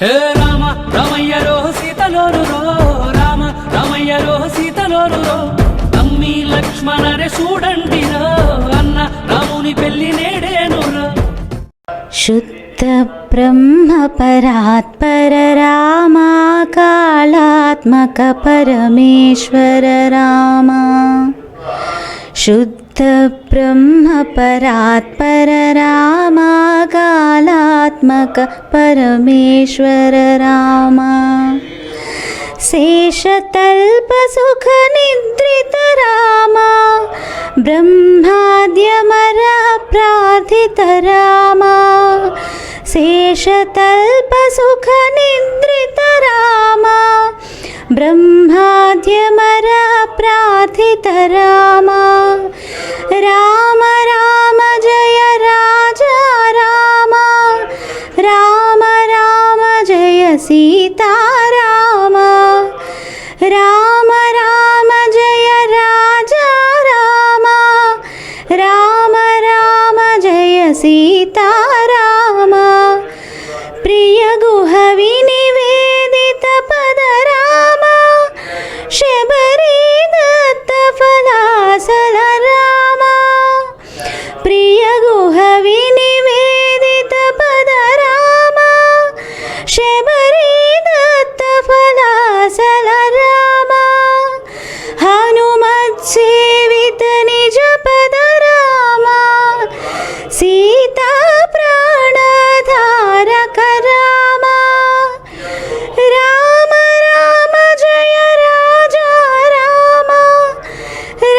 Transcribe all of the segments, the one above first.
హే రామ రామయ్యరో సీతలోరు రామ రామయ్యరో సీతలోరు తమ్మి లక్ష్మణరే చూడండిరో అన్న రాముని పెళ్లి నేడేనురో. శుద్ధ బ్రహ్మ పరాత్పర రామ కాళాత్మక పరమేశ్వర రామ. శుద్ధ బ్రహ్మ పరాత్పర రామ కాళాత్మక పరమేశ్వర రామ. శేషతల్ప సుఖ నిద్రిత రామ బ్రహ్మాద్యమర ప్రార్థిత రామ. శేషతల్ప సుఖ నిద్రిత రామ బ్రహ్మాద్యమర ప్రార్థిత రామ. రామ రామ జయ రాజా రామ రామ రామ జయ సీతారామ. రామ రామ జయ రాజా రామ రామ రామ జయ సీతారామ. ప్రియ గుహ వినివేదిత పద రామ శబరీ దత్త ఫలాసల రామ. ప్రియ గుహ వినివేదిత పద రామ శబరీ దత్త ఫలాసల రామ. హనుమత్ సేవిత నిజ పద రామ సీతా ప్రాణధారక రామ. రామ రామ జయ రాజా రామ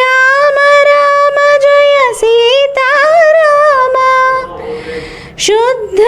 రామ రామ జయ సీతారామ. శుద్ధ